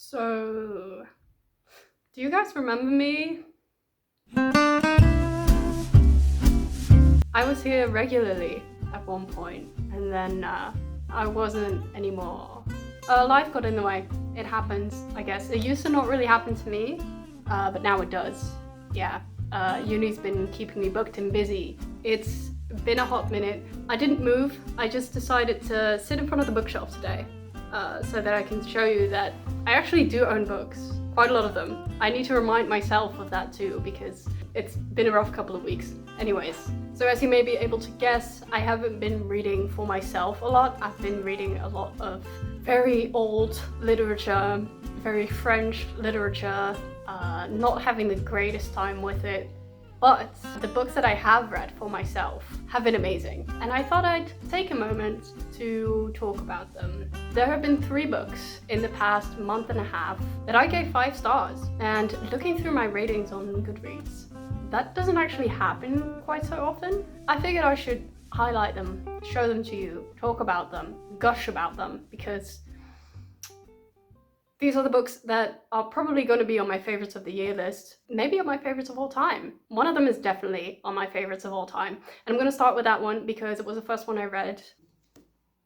So, do you guys remember me? I was here regularly at one point, and then I wasn't anymore. Life got in the way. It happens, I guess. It used to not really happen to me, but now it does. Yeah, uni's been keeping me booked and busy. It's been a hot minute. I didn't move. I just decided to sit in front of the bookshelf today so that I can show you that I actually do own books. Quite a lot of them. I need to remind myself of that too because it's been a rough couple of weeks. Anyways, so as you may be able to guess, I haven't been reading for myself a lot. I've been reading a lot of very old literature, very French literature, not having the greatest time with it. But the books that I have read for myself have been amazing, and I thought I'd take a moment to talk about them. There have been 3 books in the past month and a half that I gave 5 stars, and looking through my ratings on Goodreads, that doesn't actually happen quite so often. I figured I should highlight them, show them to you, talk about them, gush about them, because these are the books that are probably going to be on my favorites of the year list, maybe on my favorites of all time. One of them is definitely on my favorites of all time. And I'm going to start with that one because it was the first one I read,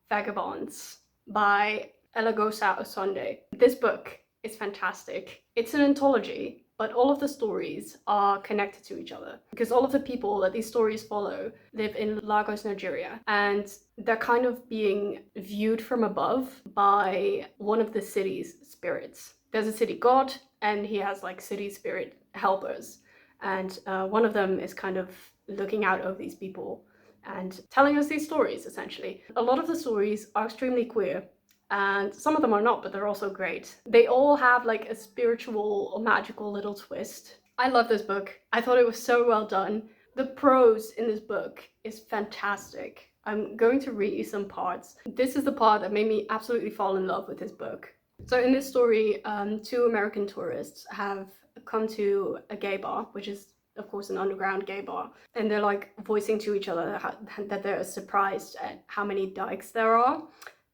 Vagabonds by Elagosa Osonde. This book is fantastic. It's an anthology, but all of the stories are connected to each other because all of the people that these stories follow live in Lagos, Nigeria, and they're kind of being viewed from above by one of the city's spirits. There's a city god, and he has like city spirit helpers, and one of them is kind of looking out over these people and telling us these stories, essentially. A lot of the stories are extremely queer, and some of them are not, but they're also great. They all have like a spiritual or magical little twist. I love this book. I thought it was so well done. The prose in this book is fantastic. I'm going to read you some parts. This is the part that made me absolutely fall in love with this book. So in this story, 2 American tourists have come to a gay bar, which is of course an underground gay bar, and they're like voicing to each other that they're surprised at how many dykes there are.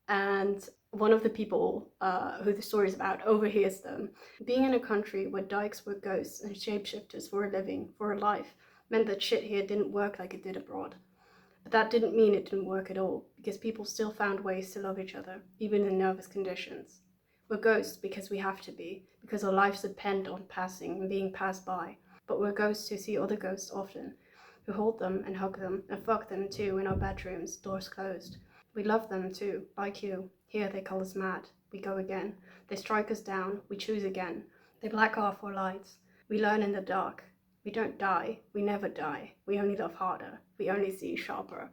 And one of the people who the story is about overhears them. Being in a country where dykes were ghosts and shapeshifters for a living, for a life, meant that shit here didn't work like it did abroad. But that didn't mean it didn't work at all, because people still found ways to love each other, even in nervous conditions. We're ghosts because we have to be, because our lives depend on passing and being passed by. But we're ghosts who see other ghosts often, who hold them and hug them and fuck them too in our bedrooms, doors closed. We love them too, like you. Here they call us mad. We go again. They strike us down. We choose again. They black off our lights. We learn in the dark. We don't die. We never die. We only love harder. We only see sharper.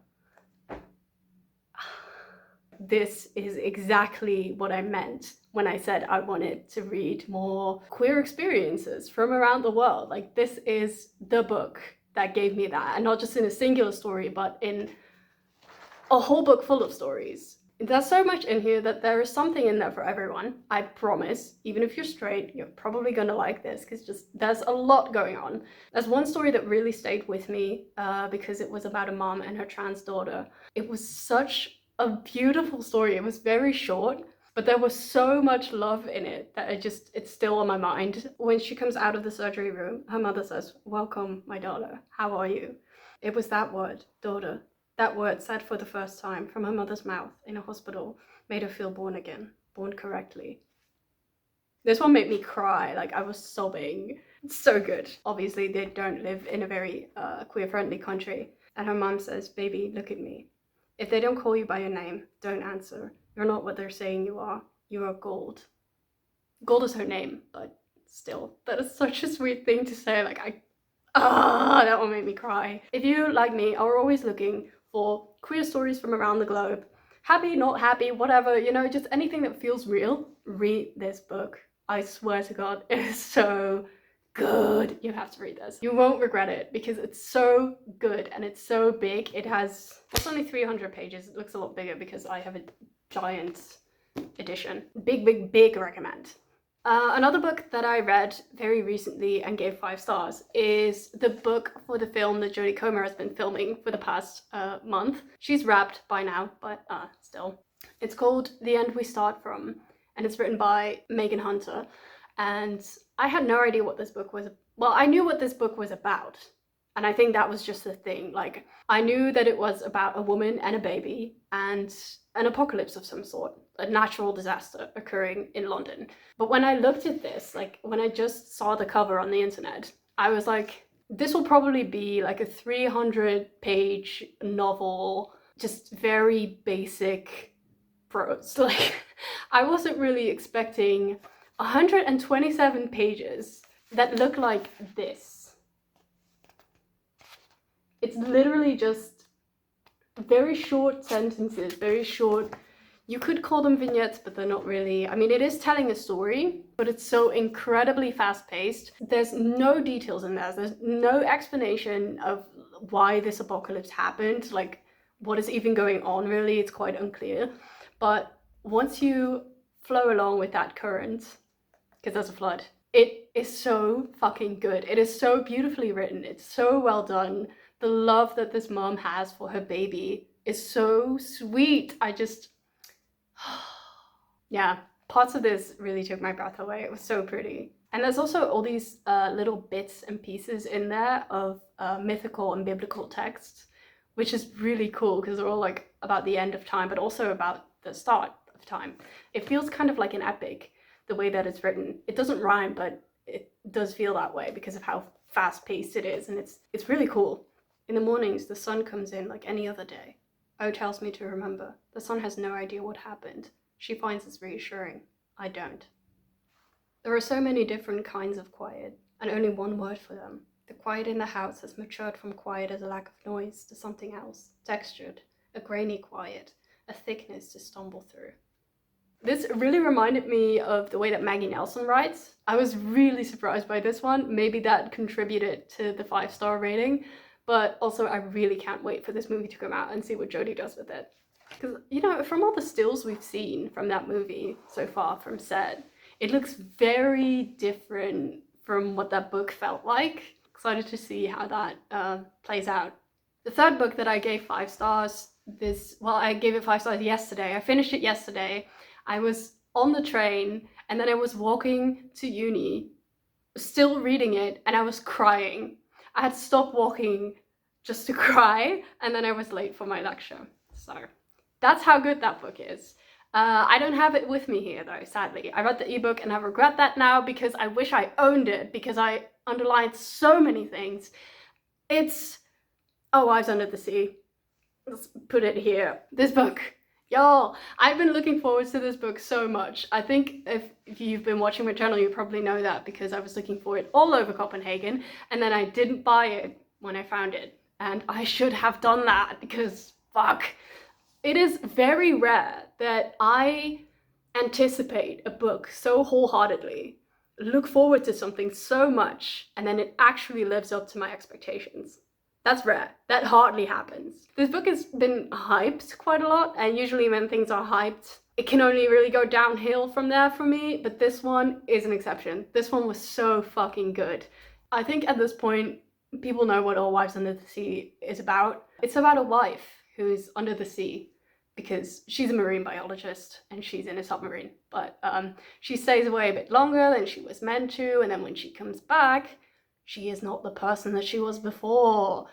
This is exactly what I meant when I said I wanted to read more queer experiences from around the world. Like, this is the book that gave me that, and not just in a singular story, but in a whole book full of stories. There's so much in here that there is something in there for everyone. I promise. Even if you're straight, you're probably gonna like this because just there's a lot going on. There's one story that really stayed with me because it was about a mom and her trans daughter. It was such a beautiful story. It was very short, but there was so much love in it that it's still on my mind. When she comes out of the surgery room, her mother says, "Welcome, my daughter. How are you?" It was that word, daughter. That word said for the first time from her mother's mouth in a hospital made her feel born again, born correctly. This one made me cry, like I was sobbing. It's so good. Obviously they don't live in a very queer-friendly country. And her mom says, "Baby, look at me. If they don't call you by your name, don't answer. You're not what they're saying you are. You are gold." Gold is her name, but still, that is such a sweet thing to say. Like, that one made me cry. If you, like me, are always looking for queer stories from around the globe, happy, not happy, whatever, you know, just anything that feels real, read this book. I swear to God, it is so good. You have to read this. You won't regret it because it's so good and it's so big. It's only 300 pages. It looks a lot bigger because I have a giant edition. Big recommend. Another book that I read very recently and gave 5 stars is the book for the film that Jodie Comer has been filming for the past month. She's wrapped by now, but still. It's called The End We Start From, and it's written by Megan Hunter. And I had no idea what this book was. Well, I knew what this book was about. And I think that was just the thing. Like, I knew that it was about a woman and a baby and an apocalypse of some sort, a natural disaster occurring in London. But when I looked at this, like when I just saw the cover on the internet, I was like, this will probably be like a 300-page novel, just very basic prose. Like, I wasn't really expecting 127 pages that look like this. It's literally just very short sentences, very short, you could call them vignettes, but they're not really. I mean, it is telling a story, but it's so incredibly fast-paced. There's no details in there. There's no explanation of why this apocalypse happened, like what is even going on, really. It's quite unclear. But once you flow along with that current, because there's a flood, it is so fucking good. It is so beautifully written. It's so well done. The love that this mom has for her baby is so sweet. I just, yeah, parts of this really took my breath away. It was so pretty. And there's also all these little bits and pieces in there of mythical and biblical texts, which is really cool because they're all like about the end of time, but also about the start of time. It feels kind of like an epic, the way that it's written. It doesn't rhyme, but it does feel that way because of how fast-paced it is, and it's really cool. In the mornings, the sun comes in like any other day. O tells me to remember. The sun has no idea what happened. She finds this reassuring. I don't. There are so many different kinds of quiet, and only one word for them. The quiet in the house has matured from quiet as a lack of noise to something else, textured, a grainy quiet, a thickness to stumble through. This really reminded me of the way that Maggie Nelson writes. I was really surprised by this one. Maybe that contributed to the 5-star rating, but also I really can't wait for this movie to come out and see what Jodie does with it. Because, you know, from all the stills we've seen from that movie so far from set, it looks very different from what that book felt like. Excited to see how that plays out. The third book that I gave 5 stars, I gave it 5 stars yesterday. I finished it yesterday. I was on the train and then I was walking to uni, still reading it, and I was crying. I had stopped walking just to cry, and then I was late for my lecture. So that's how good that book is. I don't have it with me here though, sadly. I read the ebook and I regret that now because I wish I owned it because I underlined so many things. It's Oh Wives Under the Sea. Let's put it here. This book. Y'all, I've been looking forward to this book so much. I think if you've been watching my channel, you probably know that because I was looking for it all over Copenhagen and then I didn't buy it when I found it. And I should have done that because, fuck. It is very rare that I anticipate a book so wholeheartedly, look forward to something so much, and then it actually lives up to my expectations. That's rare. That hardly happens. This book has been hyped quite a lot, and usually when things are hyped, it can only really go downhill from there for me, but this one is an exception. This one was so fucking good. I think at this point, people know what All Wives Under the Sea is about. It's about a wife who's under the sea because she's a marine biologist and she's in a submarine, but she stays away a bit longer than she was meant to, and then when she comes back, she is not the person that she was before.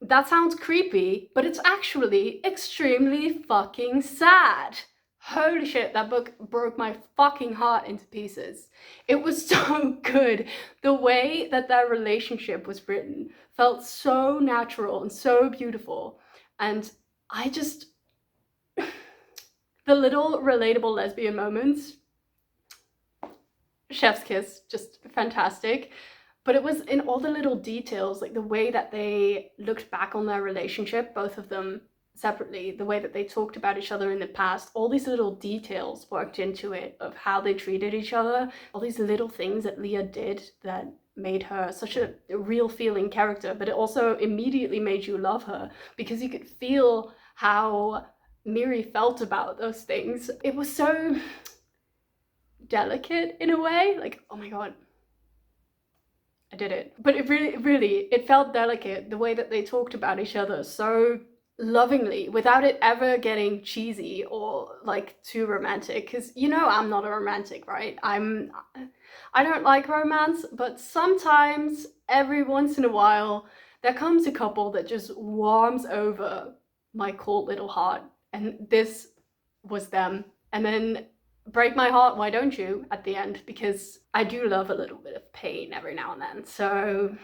That sounds creepy, but it's actually extremely fucking sad. Holy shit, that book broke my fucking heart into pieces. It was so good. The way that their relationship was written felt so natural and so beautiful. And I just... the little relatable lesbian moments, chef's kiss, just fantastic. But it was in all the little details, like the way that they looked back on their relationship, both of them separately, the way that they talked about each other in the past, all these little details worked into it of how they treated each other, all these little things that Leah did that made her such a real feeling character, but it also immediately made you love her because you could feel how Miri felt about those things. It was so delicate in a way, like, oh my god, I did it. But it really, it felt delicate, the way that they talked about each other, so lovingly without it ever getting cheesy or like too romantic, because you know I'm not a romantic, right? I don't like romance, but sometimes every once in a while there comes a couple that just warms over my cold little heart, and this was them. And then break my heart, why don't you, at the end, because I do love a little bit of pain every now and then. So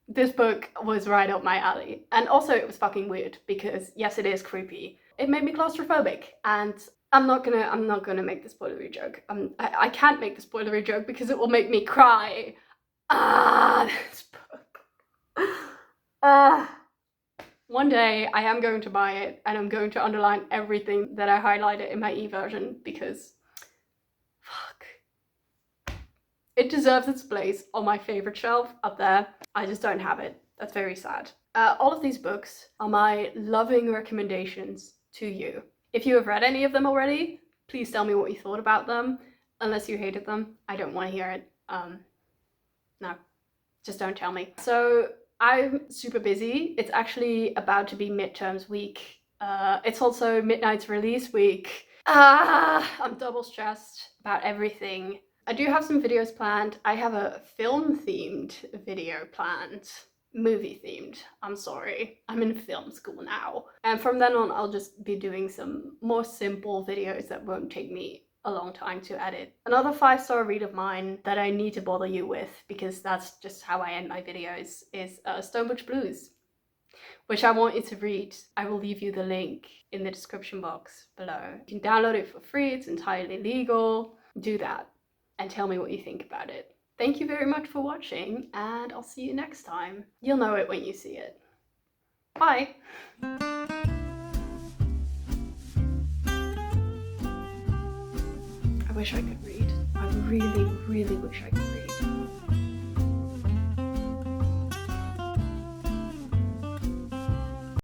this book was right up my alley. And also it was fucking weird because yes, it is creepy. It made me claustrophobic, and I'm not gonna make the spoilery joke. I can't make the spoilery joke because it will make me cry. This book. One day I am going to buy it and I'm going to underline everything that I highlighted in my e-version because fuck. It deserves its place on my favorite shelf up there. I just don't have it. That's very sad. All of these books are my loving recommendations to you. If you have read any of them already, please tell me what you thought about them. Unless you hated them, I don't want to hear it. No, just don't tell me. So I'm super busy. It's actually about to be midterms week. It's also Midnight's release week. I'm double stressed about everything. I do have some videos planned. I have a film-themed video planned. Movie-themed. I'm sorry. I'm in film school now. And from then on, I'll just be doing some more simple videos that won't take me a long time to edit. Another 5-star read of mine that I need to bother you with, because that's just how I end my videos, is Stonebridge Blues, which I want you to read. I will leave you the link in the description box below. You can download it for free, it's entirely legal. Do that and tell me what you think about it. Thank you very much for watching, and I'll see you next time. You'll know it when you see it. Bye! I wish I could read. I really, really wish I could read.